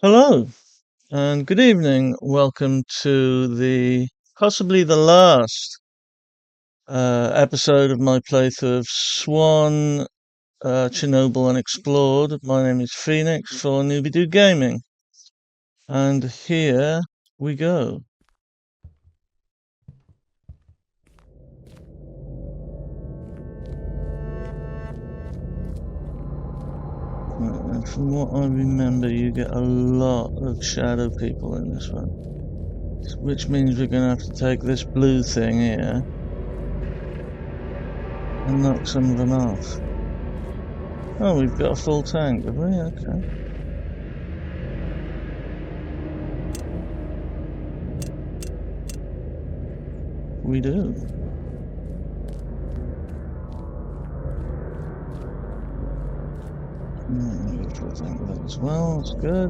Hello and good evening. Welcome to the possibly the last episode of my playthrough of S.W.A.N. Chernobyl Unexplored. My name is Phoenix for Nooby Gaming, and here we go. And from what I remember, you get a lot of shadow people in this one, which means we're going to have to take this blue thing here and knock some of them off. Oh, we've got a full tank, have we? Okay. We do. Full tank with it as well, that's good.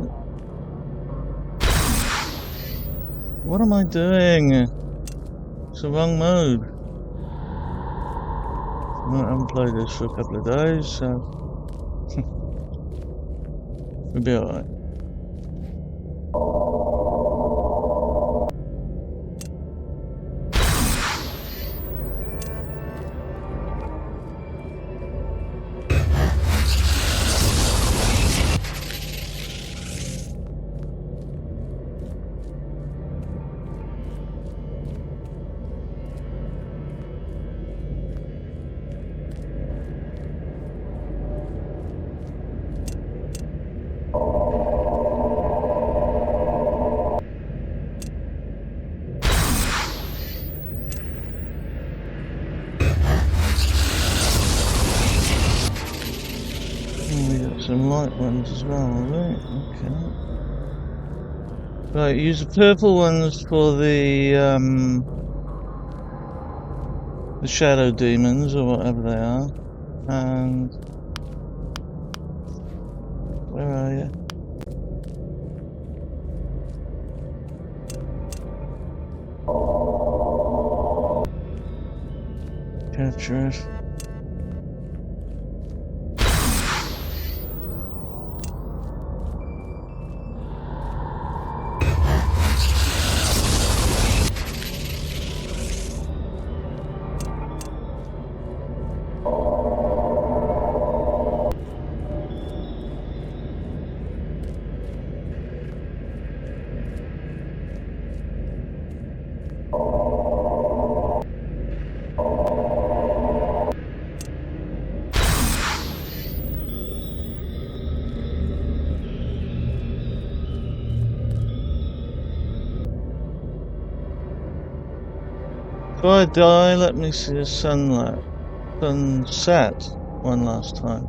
What am I doing? It's the wrong mode. I haven't played this for a couple of days, so we'll be alright. We got some light ones as well, right? Okay. Right, use the purple ones for the shadow demons or whatever they are. And where are you? Capture it. If I die, let me see a sunset one last time.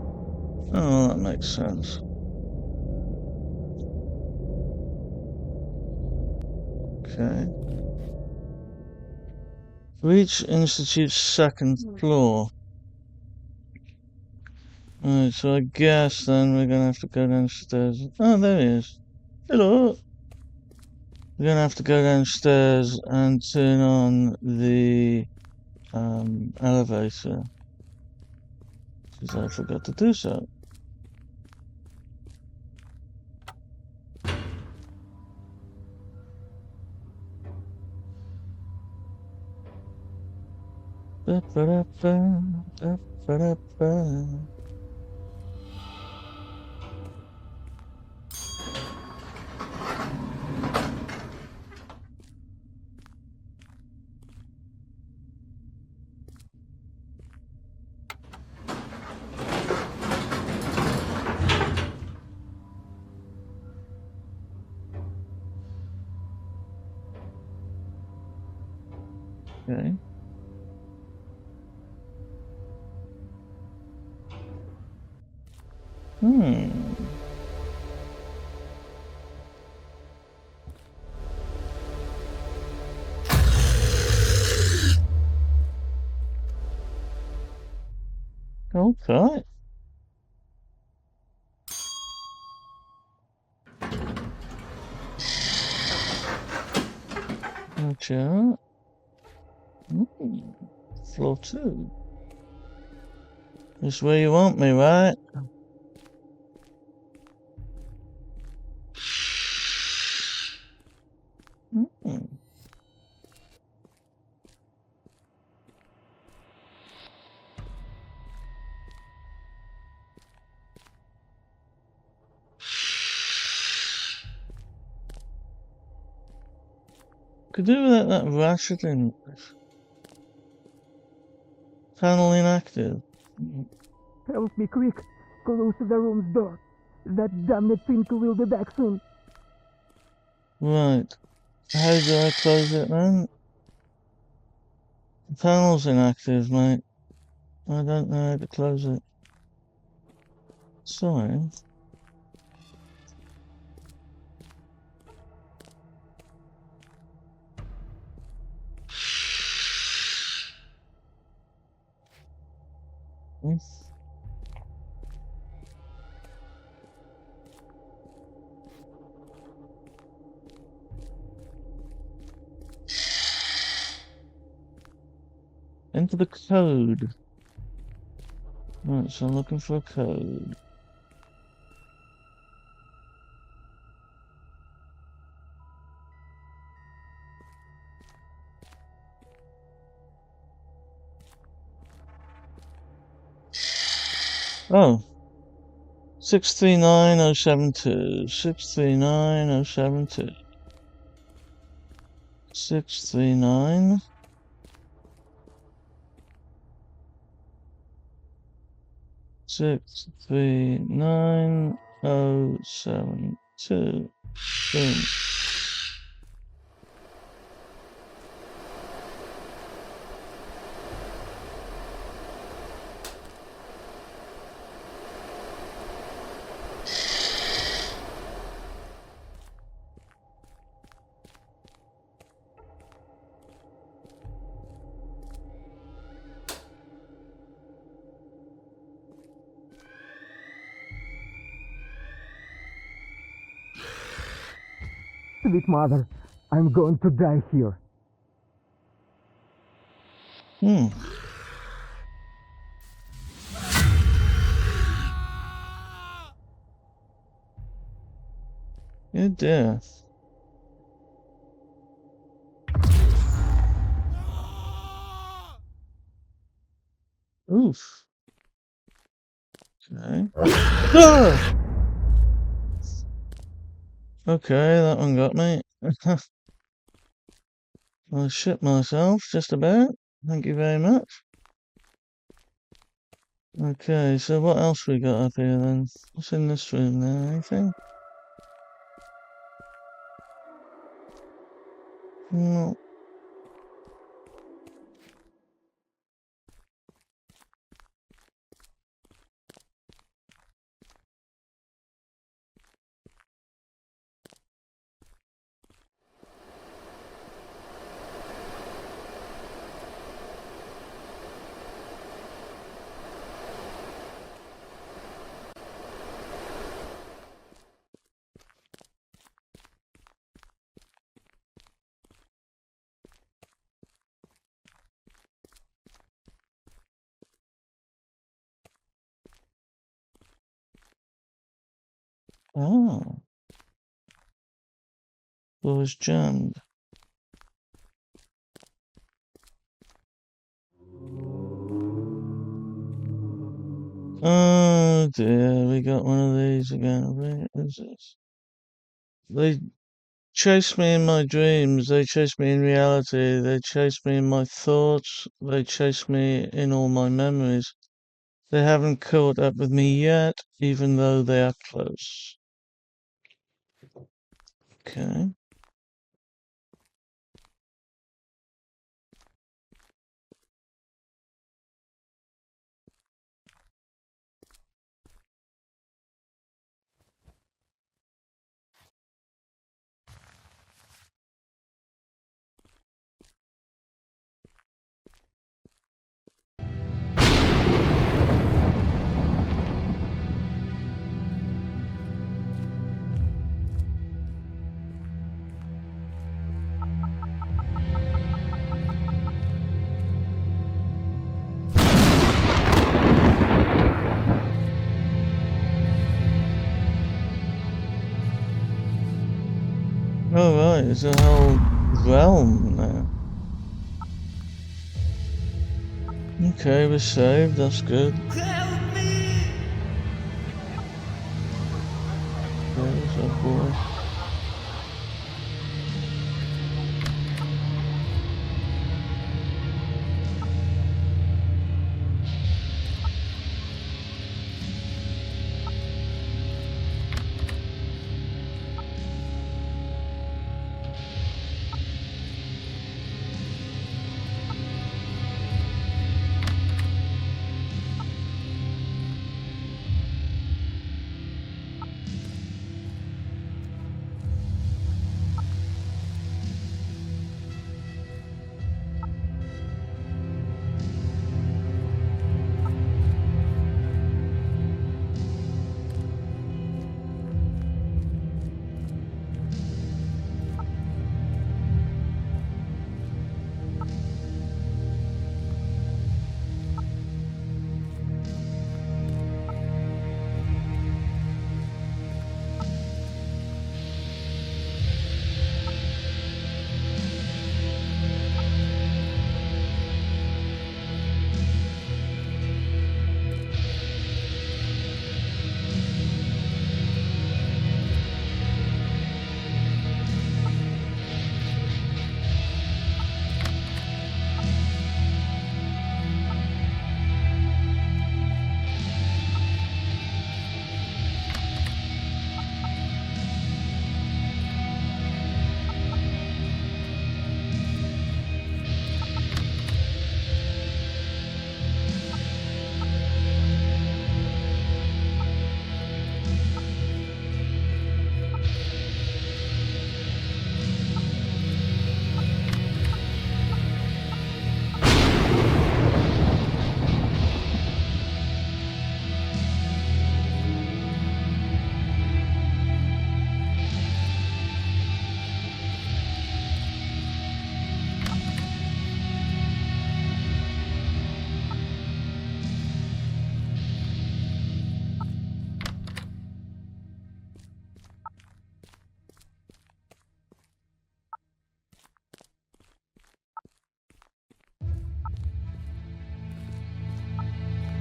Oh, that makes sense. Okay. Reach Institute's second floor. Alright, so I guess then we're gonna have to go downstairs. Oh, there he is. Hello. We're gonna have to go downstairs and turn on the elevator. Because I forgot to do so. Okay. Okay. Gotcha. Floor 2. This where you want me, right? Hmm. Could do without that ratcheting. Panel inactive. Help me quick. Close the room's door. That damned Finkel will be back soon. Right. How do I close it then? The panel's inactive, mate. I don't know how to close it. Sorry. Enter the code. Right, so I'm looking for a code. Oh. 639072. 639072. 639. 639072. Boom. Sweet mother, I'm going to die here. Hmm. Good dear. Oof. Okay. Ah! Okay, that one got me. I shit myself, just about. Thank you very much. Okay, so what else we got up here then? What's in this room now? Anything? No. Oh. Door is jammed. Oh dear, we got one of these again. Where is this? They chase me in my dreams, they chase me in reality, they chase me in my thoughts, they chase me in all my memories. They haven't caught up with me yet, even though they are close. Okay. All right, it's a whole realm now. Okay, we're saved, that's good. Help me! There's our boy.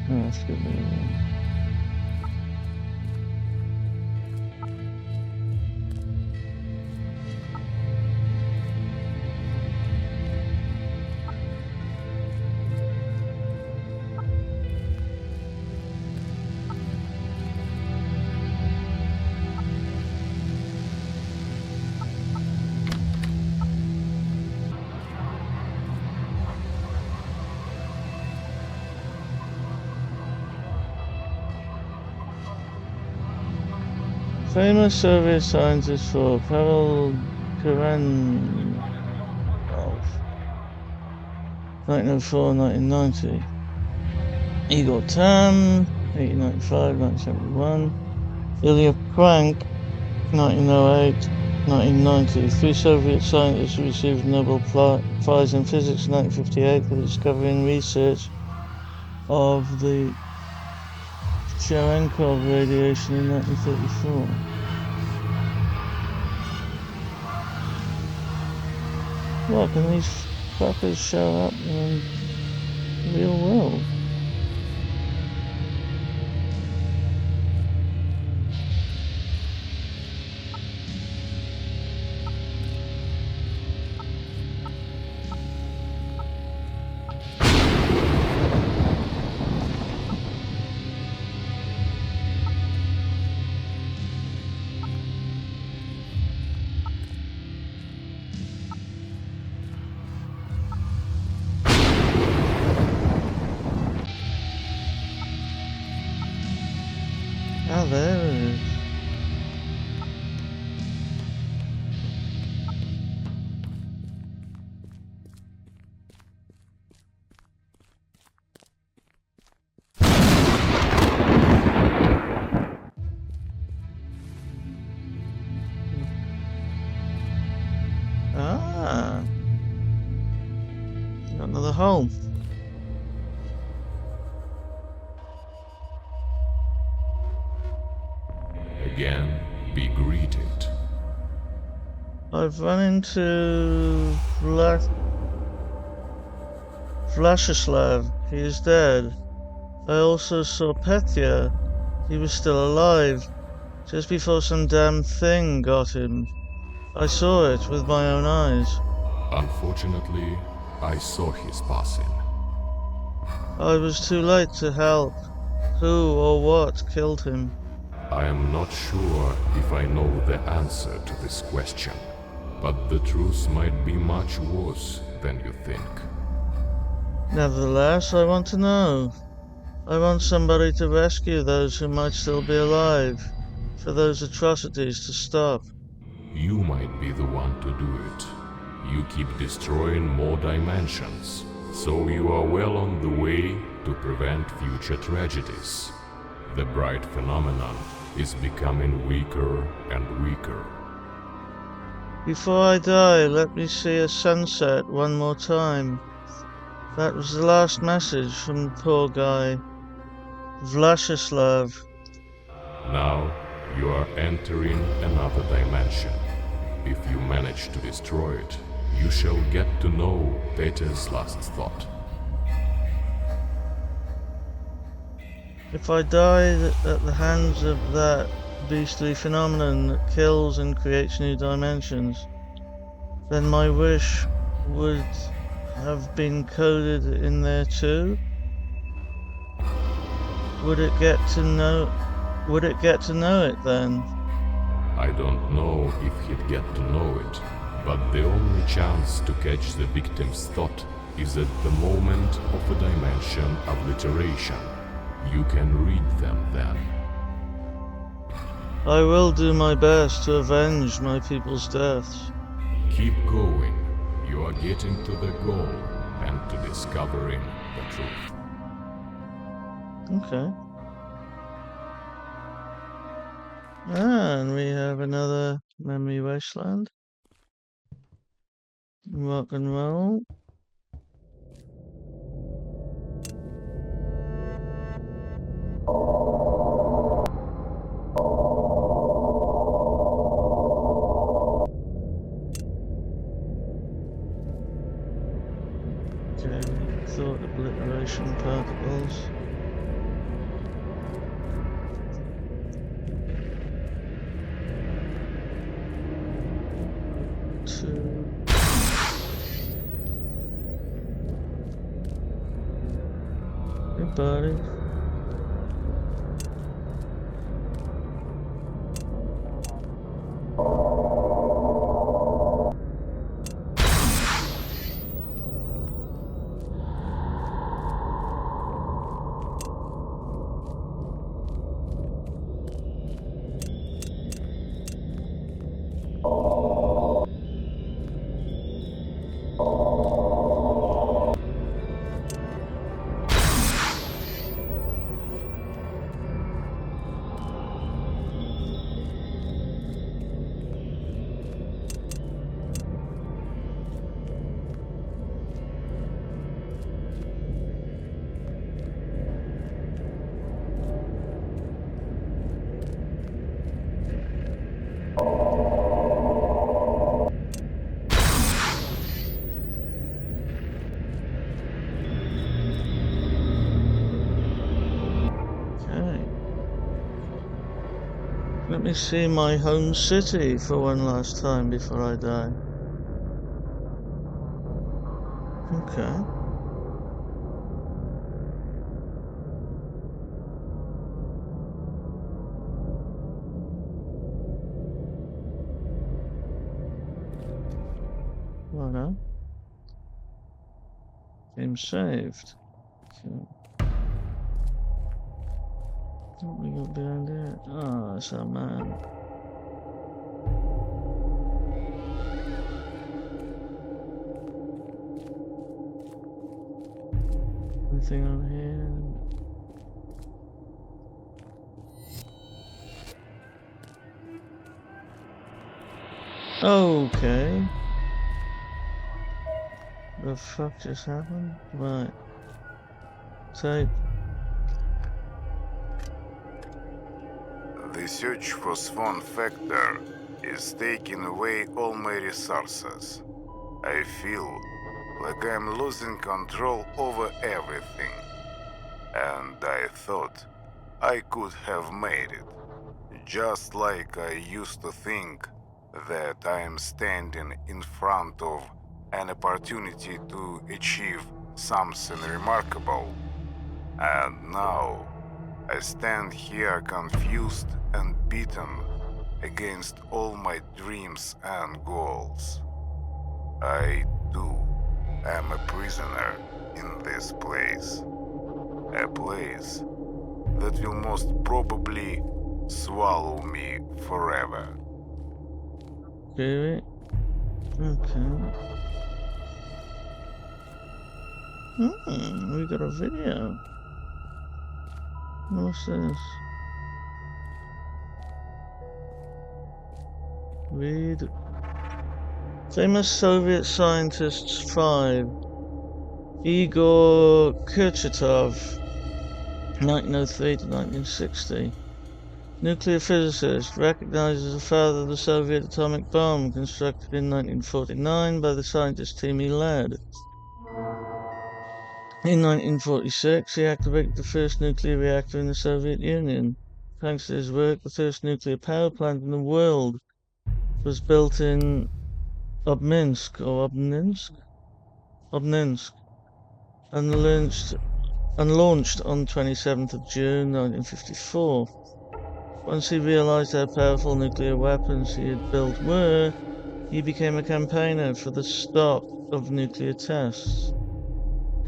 Oh, that's good. Famous Soviet scientist for Pavel Karanov, 1904-1990. Igor Tam, 1895-1971. Ilya Frank, 1908-1990. Three Soviet scientists who received the Nobel Prize in Physics in 1958 for the discovery and research of the Cherenkov radiation in 1934. What, can these fuckers show up in the real world? Oh, there it is. Ah, got another home. Again, be greeted. I've run into Vladislav. He is dead. I also saw Petya. He was still alive, just before some damn thing got him. I saw it with my own eyes. Unfortunately, I saw his passing. I was too late to help. Who or what killed him? I am not sure if I know the answer to this question, but the truth might be much worse than you think. Nevertheless, I want to know. I want somebody to rescue those who might still be alive, for those atrocities to stop. You might be the one to do it. You keep destroying more dimensions, so you are well on the way to prevent future tragedies. The bright phenomenon is becoming weaker and weaker. Before I die, let me see a sunset one more time. That was the last message from the poor guy, Vladislav. Now you are entering another dimension. If you manage to destroy it, you shall get to know Peter's last thought. If I die at the hands of that beastly phenomenon that kills and creates new dimensions, then my wish would have been coded in there too? Would it get to know it then? I don't know if he'd get to know it, but the only chance to catch the victim's thought is at the moment of a dimension obliteration. You can read them then. I will do my best to avenge my people's deaths. Keep going. You are getting to the goal and to discovering the truth. Okay. And we have another memory wasteland. Rock and roll. Okay, thought obliteration particles. Hey, buddy. Let me see my home city for one last time before I die. Okay. Righto. Game saved. Okay. What we got behind it? Ah, it's our man. Anything on here? Okay. The fuck just happened? Right. Tape. The search for S.W.A.N factor is taking away all my resources. I feel like I'm losing control over everything. And I thought I could have made it. Just like I used to think that I am standing in front of an opportunity to achieve something remarkable. And now I stand here confused and beaten against all my dreams and goals. I, too, am a prisoner in this place. A place that will most probably swallow me forever. Okay. Okay. We got a video. What's this? Read. Famous Soviet scientists 5. Igor Kurchatov, 1903 to 1960. Nuclear physicist, recognized as the father of the Soviet atomic bomb, constructed in 1949 by the scientist team he led. In 1946, he activated the first nuclear reactor in the Soviet Union. Thanks to his work, the first nuclear power plant in the world was built in Obninsk and launched on 27th of June 1954. Once he realized how powerful nuclear weapons he had built were, he became a campaigner for the stop of nuclear tests.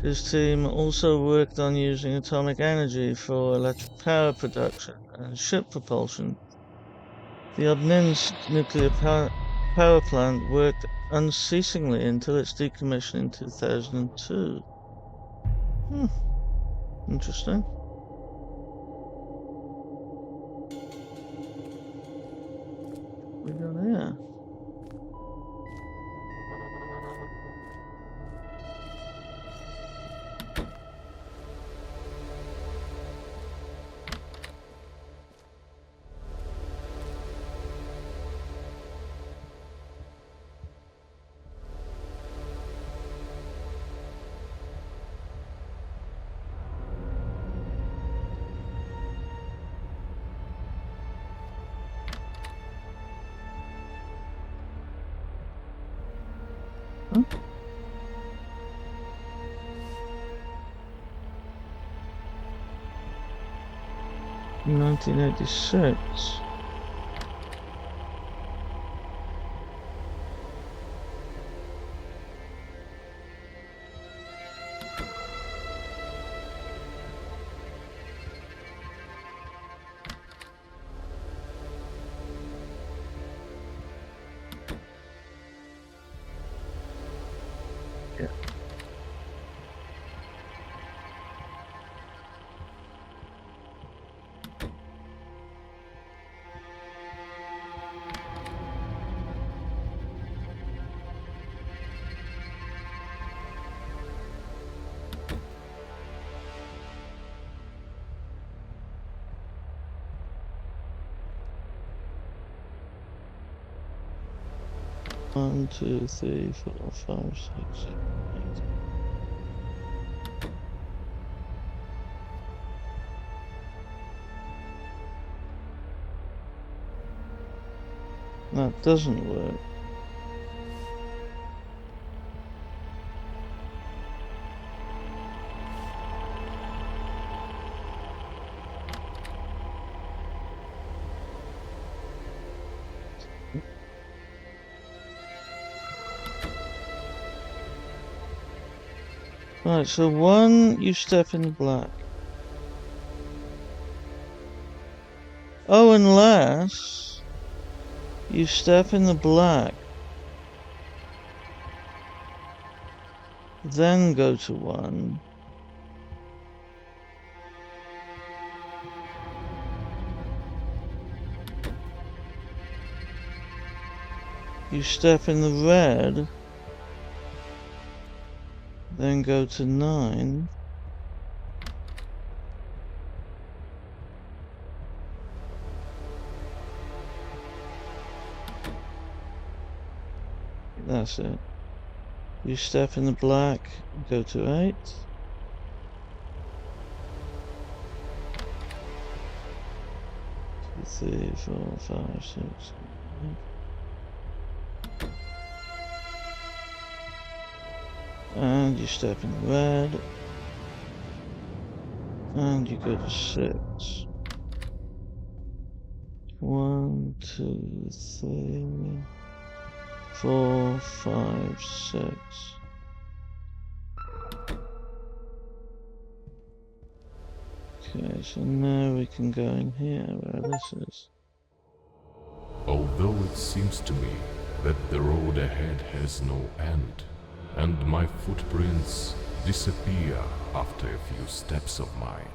His team also worked on using atomic energy for electric power production and ship propulsion. The Obninsk nuclear power plant worked unceasingly until its decommissioning in 2002. Interesting. We got here. Huh? In 1986. Yeah. One, two, three, 4, 5, 6, 7, 8. That doesn't work. Right, so 1, you step in the black. Oh, unless you step in the black, then go to 1. You step in the red, then go to 9. That's it. You step in the black, go to 8. Three, 4, 5, 6, 7, 8. And you step in the red. And you go to 6. 1, 2, 3, 4, 5, 6. Okay, so now we can go in here where this is. Although it seems to me that the road ahead has no end, and my footprints disappear after a few steps of mine,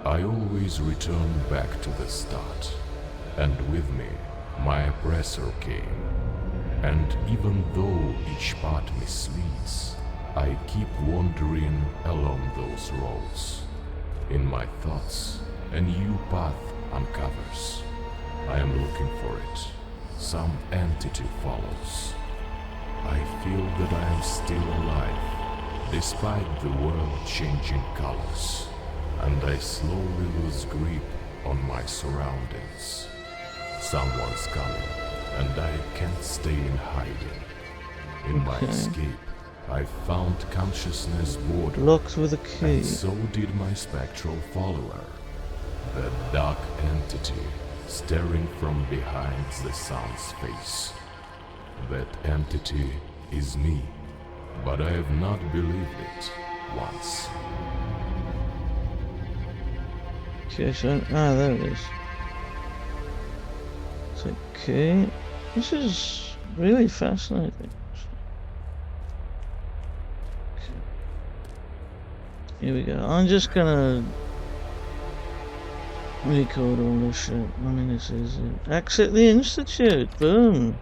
I always return back to the start, and with me my oppressor came. And even though each path misleads, I keep wandering along those roads. In my thoughts, a new path uncovers. I am looking for it. Some entity follows. I feel that I am still alive, despite the world changing colors, and I slowly lose grip on my surroundings. Someone's coming, and I can't stay in hiding. In my escape, I found consciousness border, Locked with a key. and so did my spectral follower, the dark entity staring from behind the sun's face. That entity is me, but I have not believed it once. Okay, so there it is. So key. This is really fascinating. Here we go. I'm just gonna record all this shit. I mean, this is it. Exit the Institute. Boom.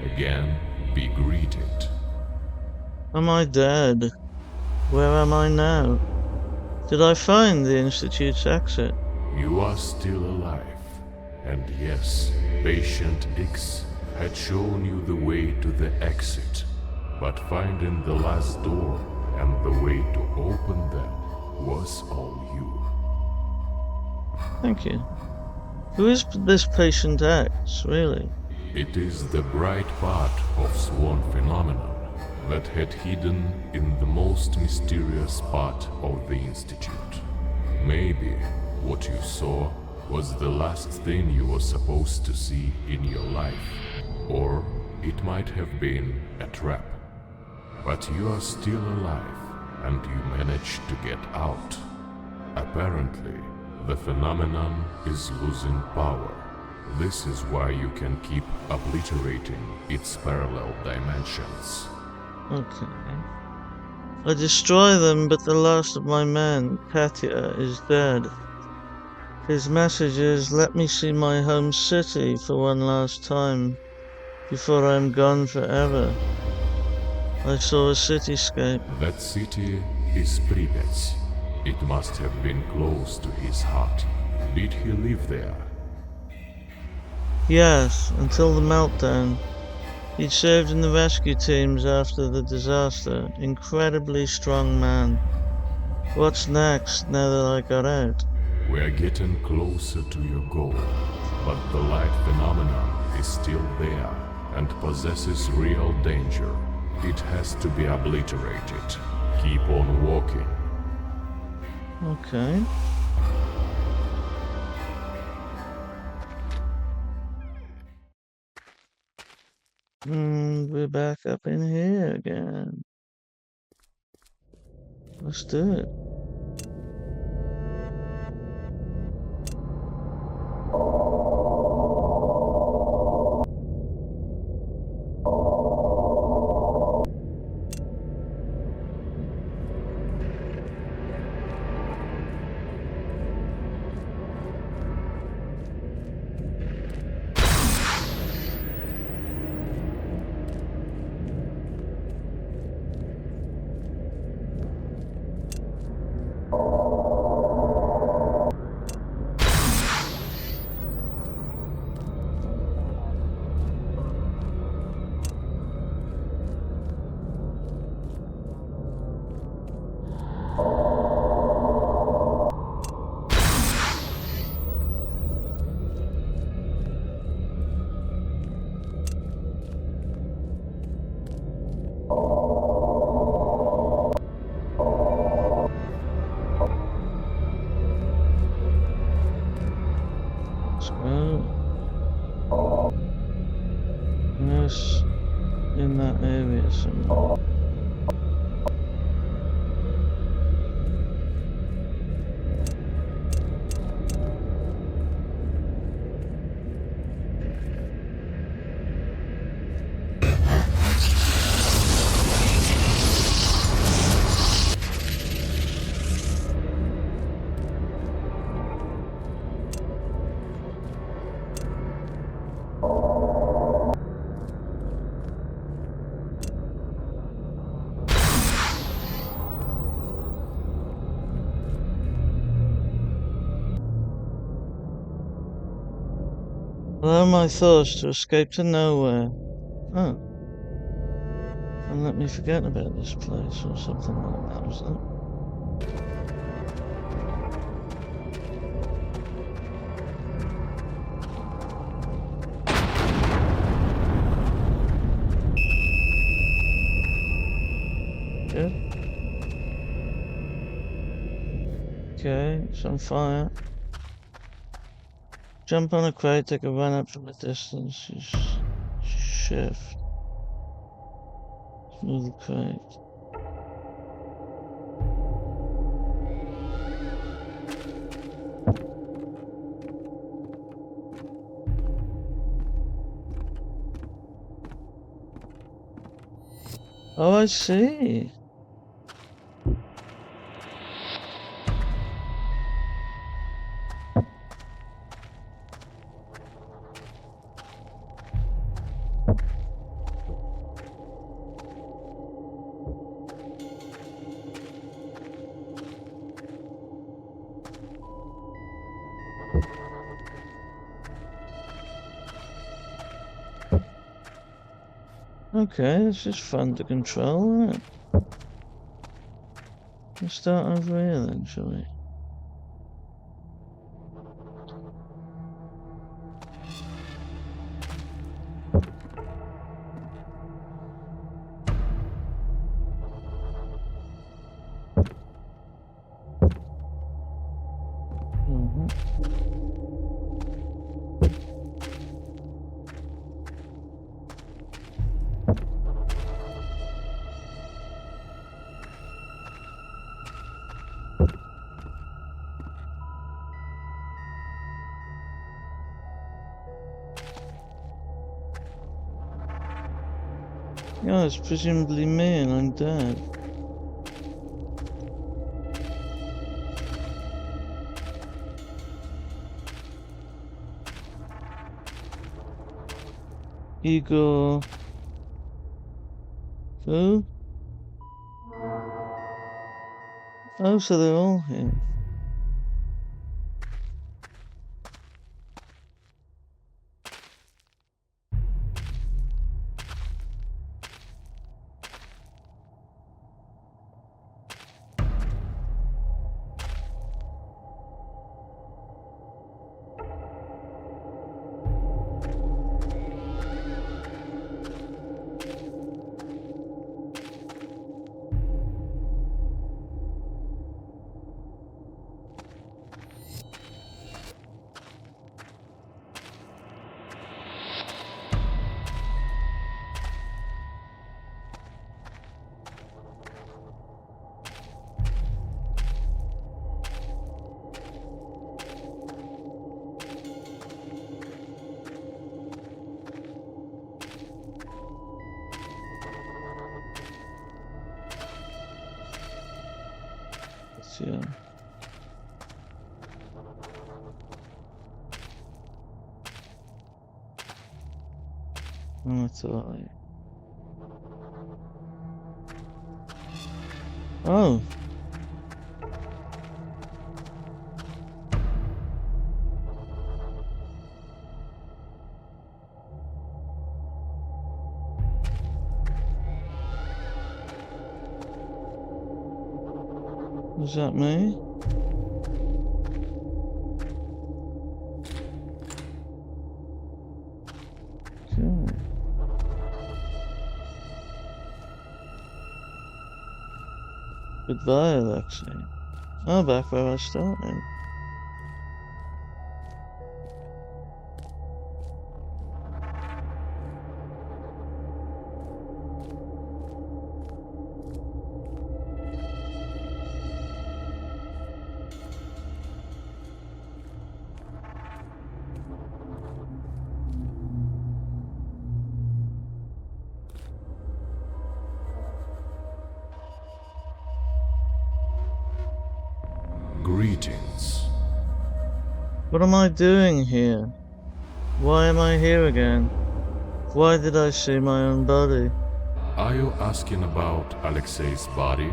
Again, be greeted. Am I dead? Where am I now? Did I find the Institute's exit? You are still alive. And yes, Patient X had shown you the way to the exit. But finding the last door and the way to open them was all you. Thank you. Who is this Patient X, really? It is the bright part of S.W.A.N phenomenon that had hidden in the most mysterious part of the Institute. Maybe what you saw was the last thing you were supposed to see in your life, or it might have been a trap. But you are still alive, and you managed to get out. Apparently, the phenomenon is losing power. This is why you can keep obliterating its parallel dimensions. Okay. I destroy them, but the last of my men, Katya, is dead. His message is, let me see my home city for one last time, before I am gone forever. I saw a cityscape. That city is Pripyat. It must have been close to his heart. Did he live there? Yes, until the meltdown. He'd served in the rescue teams after the disaster. Incredibly strong man. What's next now that I got out? We're getting closer to your goal, but the light phenomenon is still there and possesses real danger. It has to be obliterated. Keep on walking. Okay. We're back up in here again. Let's do it. Let's go. Yes, in that area somewhere. Allow my thoughts to escape to nowhere. Oh. And let me forget about this place or something like that, was it? Good. Okay, it's on fire. Jump on a crate, take a run up from a distance. Shift. Move the crate. Oh, I see. Okay, this is fun to control, isn't it? Let's start over here then, shall we? Yeah, it's presumably me and I'm dead. Igor. Who? Oh, so they're all here. Yeah. That's all right. Oh. Was that me? Okay. Goodbye, Alexei. Oh, back where I started. Greetings. What am I doing here? Why am I here again? Why did I see my own body? Are you asking about Alexei's body?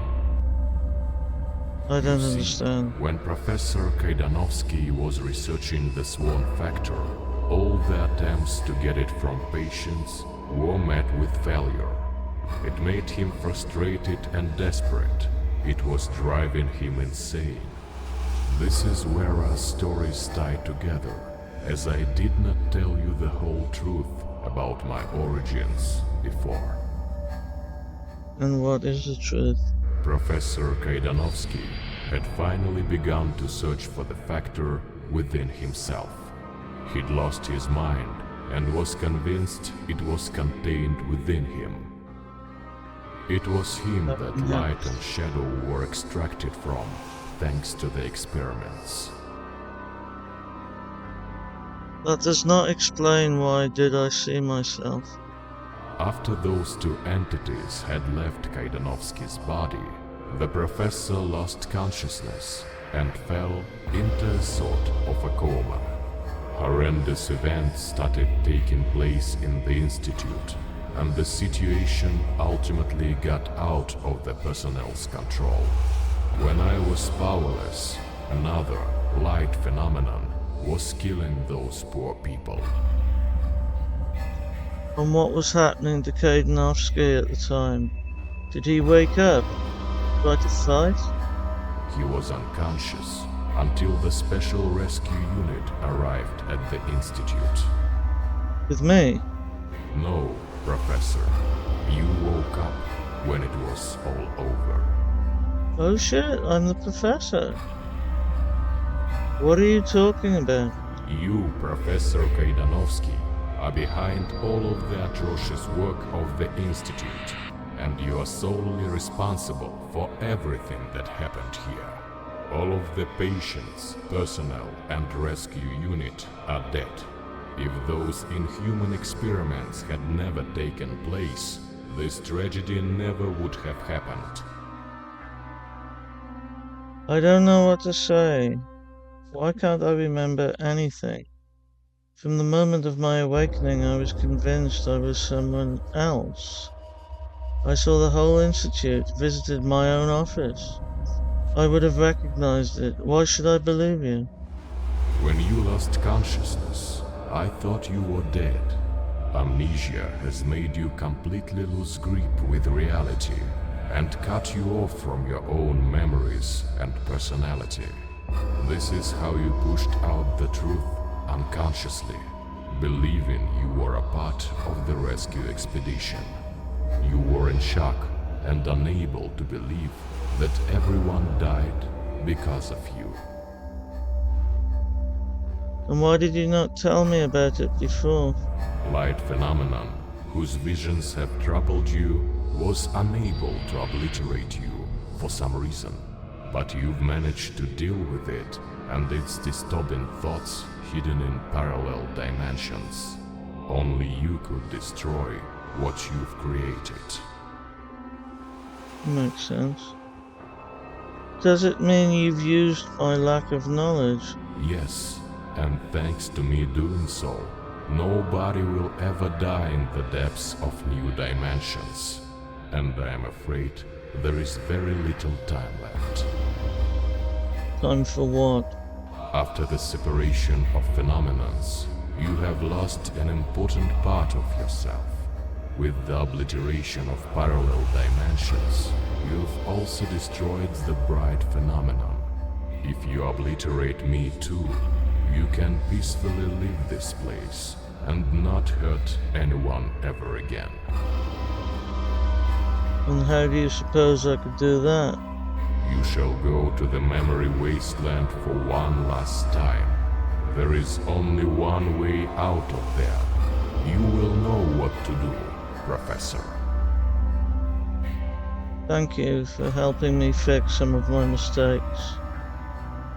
I don't You see, understand. when Professor Kaidanovsky was researching the S.W.A.N factor, all the attempts to get it from patients were met with failure. It made him frustrated and desperate. It was driving him insane. This is where our stories tie together, as I did not tell you the whole truth about my origins before. And what is the truth? Professor Kaidanovsky had finally begun to search for the factor within himself. He'd lost his mind and was convinced it was contained within him. It was him that light and shadow were extracted from, thanks to the experiments. That does not explain why did I see myself. After those two entities had left Kaidanovsky's body, the professor lost consciousness and fell into a sort of a coma. Horrendous events started taking place in the institute, and the situation ultimately got out of the personnel's control. When I was powerless, another light phenomenon was killing those poor people. And what was happening to Kaidanovsky at the time? Did he wake up? Try to fight? He was unconscious until the Special Rescue Unit arrived at the institute. With me? No, Professor. You woke up when it was all over. Oh shit, I'm the professor. What are you talking about? You, Professor Kaidanovsky, are behind all of the atrocious work of the Institute, and you are solely responsible for everything that happened here. All of the patients, personnel, and rescue unit are dead. If those inhuman experiments had never taken place, this tragedy never would have happened. I don't know what to say. Why can't I remember anything? From the moment of my awakening, I was convinced I was someone else. I saw the whole institute, visited my own office. I would have recognized it. Why should I believe you? When you lost consciousness, I thought you were dead. Amnesia has made you completely lose grip with reality and cut you off from your own memories and personality. This is how you pushed out the truth unconsciously, believing you were a part of the rescue expedition. You were in shock and unable to believe that everyone died because of you. And why did you not tell me about it before? Light phenomenon, whose visions have troubled you, was unable to obliterate you for some reason. But you've managed to deal with it and its disturbing thoughts hidden in parallel dimensions. Only you could destroy what you've created. Makes sense. Does it mean you've used my lack of knowledge? Yes, and thanks to me doing so, nobody will ever die in the depths of new dimensions. And I am afraid there is very little time left. Time for what? After the separation of phenomenons, you have lost an important part of yourself. With the obliteration of parallel dimensions, you've also destroyed the bright phenomenon. If you obliterate me too, you can peacefully leave this place and not hurt anyone ever again. And how do you suppose I could do that? You shall go to the memory wasteland for one last time. There is only one way out of there. You will know what to do, Professor. Thank you for helping me fix some of my mistakes,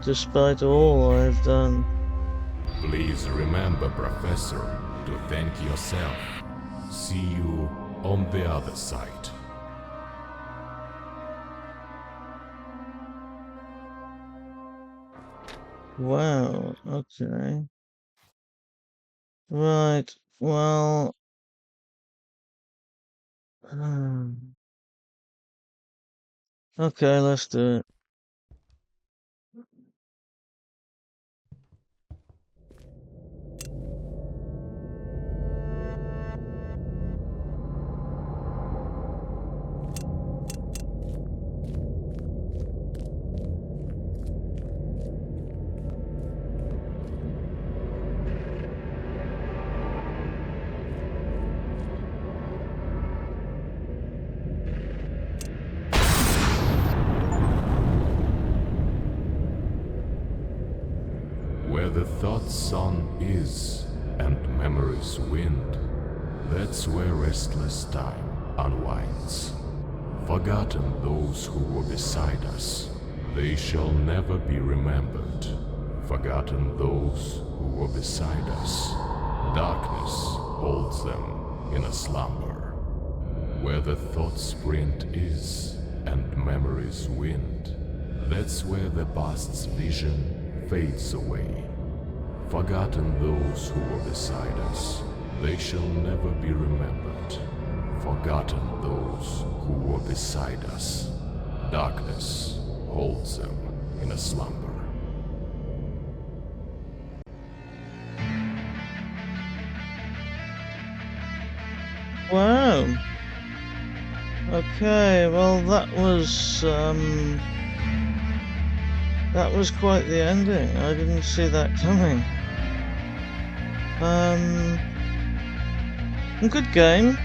despite all I've done. Please remember, Professor, to thank yourself. See you on the other side. Wow, okay. Right, well... okay, let's do it. Where the thought's sun is and memory's wind, that's where restless time unwinds. Forgotten those who were beside us, they shall never be remembered. Forgotten those who were beside us, darkness holds them in a slumber. Where the thought's print is and memory's wind, that's where the past's vision fades away. Forgotten those who were beside us, they shall never be remembered. Forgotten those who were beside us, darkness holds them in a slumber. Wow. Okay, well that was quite the ending. I didn't see that coming. Good game.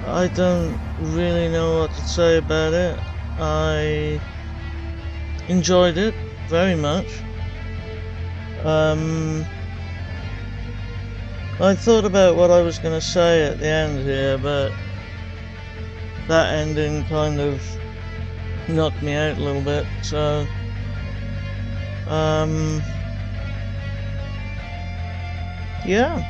I don't really know what to say about it. I enjoyed it very much. I thought about what I was going to say at the end here, but that ending kind of knocked me out a little bit, so yeah.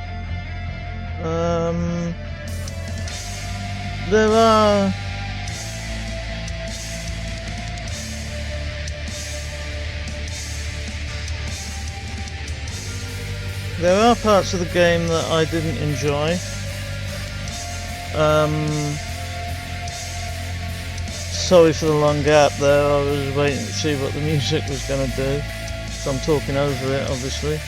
There are parts of the game that I didn't enjoy. Sorry for the long gap there, I was waiting to see what the music was going to do, so I'm talking over it, obviously.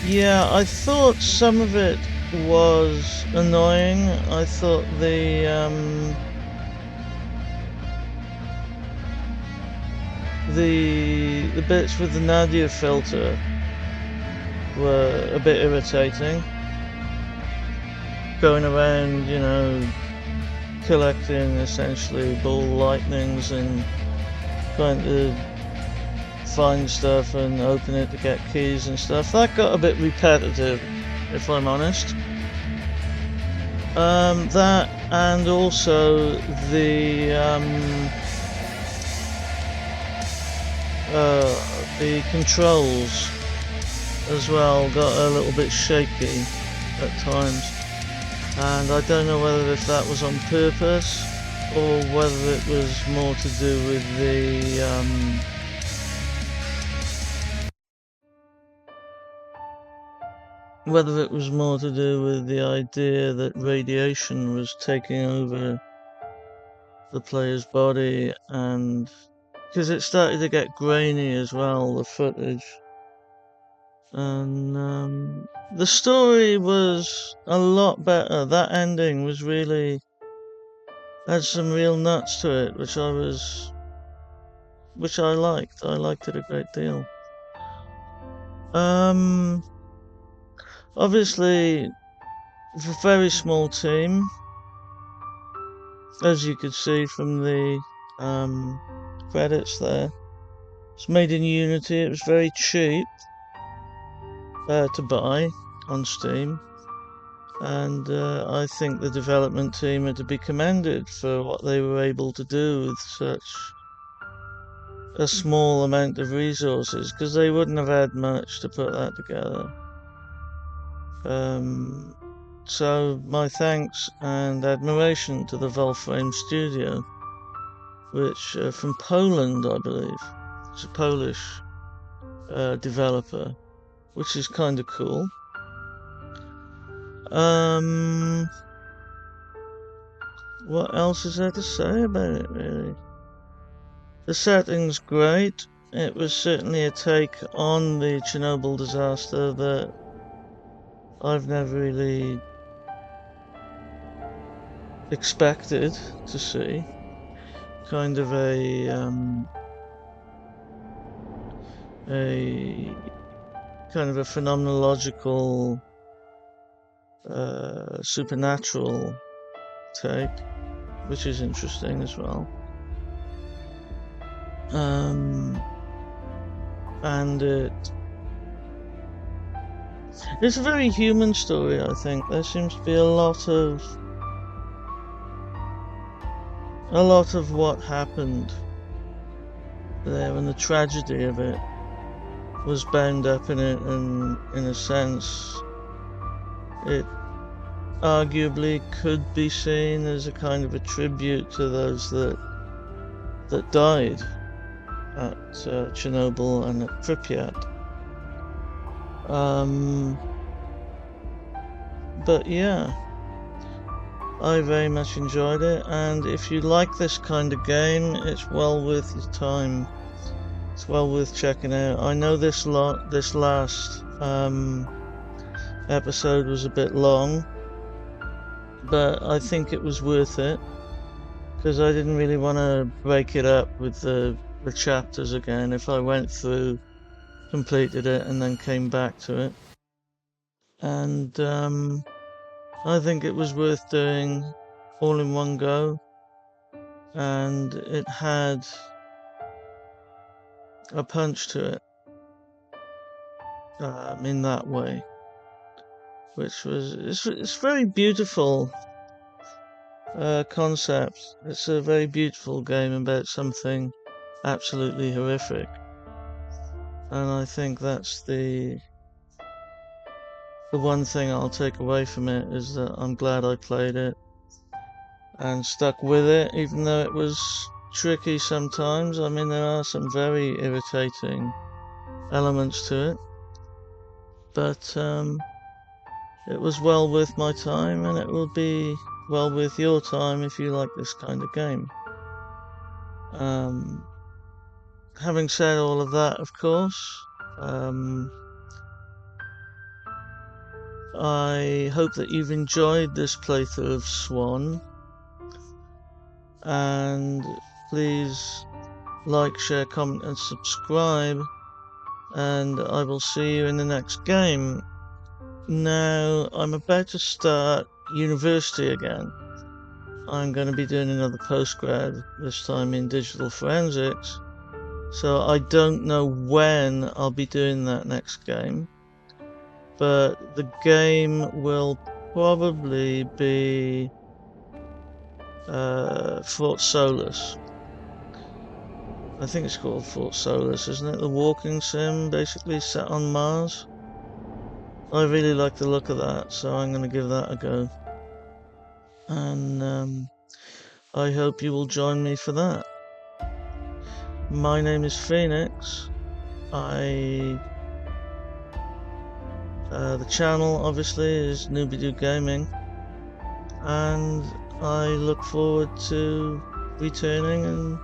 Yeah, I thought some of it was annoying. I thought the bits with the Nadia filter were a bit irritating. Going around, you know, collecting essentially ball lightnings and trying to find stuff and open it to get keys and stuff. That got a bit repetitive, if I'm honest. That and also the controls as well got a little bit shaky at times, and I don't know whether if that was on purpose or whether it was more to do with the idea that radiation was taking over the player's body, and because it started to get grainy as well, the footage. And the story was a lot better. That ending was really had some real nuts to it, which I liked. I liked it a great deal. Obviously It's a very small team, as you could see from the credits there. It's made in Unity. It was very cheap to buy on Steam, and I think the development team are to be commended for what they were able to do with such a small amount of resources, because they wouldn't have had much to put that together. So my thanks and admiration to the Wolfram Studio, which from Poland, I believe. It's a Polish developer, which is kind of cool. What else is there to say about it, really? The setting's great. It was certainly a take on the Chernobyl disaster that I've never really expected to see. Kind of a kind of a phenomenological, supernatural take, which is interesting as well. And it's a very human story, I think. There seems to be a lot of what happened there, and the tragedy of it was bound up in it, and in a sense it arguably could be seen as a kind of a tribute to those that died at Chernobyl and at Pripyat. But yeah, I very much enjoyed it, and if you like this kind of game, it's well worth your time. It's well worth checking out. I know this last episode was a bit long, but I think it was worth it, because I didn't really want to break it up with the chapters again if I went through, completed it, and then came back to it. And I think it was worth doing all in one go, and it had a punch to it in that way, which was it's very beautiful concept. It's a very beautiful game about something absolutely horrific, and I think that's the one thing I'll take away from it, is that I'm glad I played it and stuck with it, even though it was tricky sometimes. I mean, there are some very irritating elements to it, but it was well worth my time, and it will be well worth your time if you like this kind of game. Having said all of that, of course, I hope that you've enjoyed this playthrough of S.W.A.N, and please like, share, comment and subscribe, and I will see you in the next game. Now, I'm about to start university again. I'm going to be doing another postgrad, this time in digital forensics, so I don't know when I'll be doing that next game, but the game will probably be Fort Solis. I think it's called Fort Solis, isn't it? The walking sim, basically set on Mars. I really like the look of that, so I'm going to give that a go. And I hope you will join me for that. My name is Phoenix. The channel obviously is Nooby Gaming, and I look forward to returning, and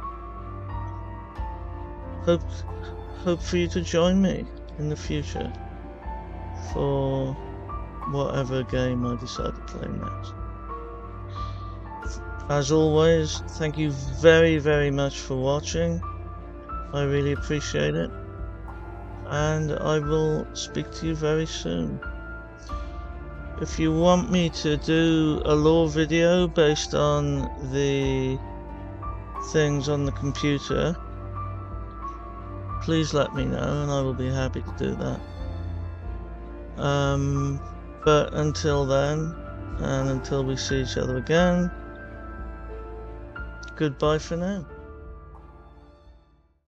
hope for you to join me in the future for whatever game I decide to play next. As always, thank you very, very much for watching. I really appreciate it, and I will speak to you very soon. If you want me to do a lore video based on the things on the computer, please let me know and I will be happy to do that. But until then, and until we see each other again, goodbye for now.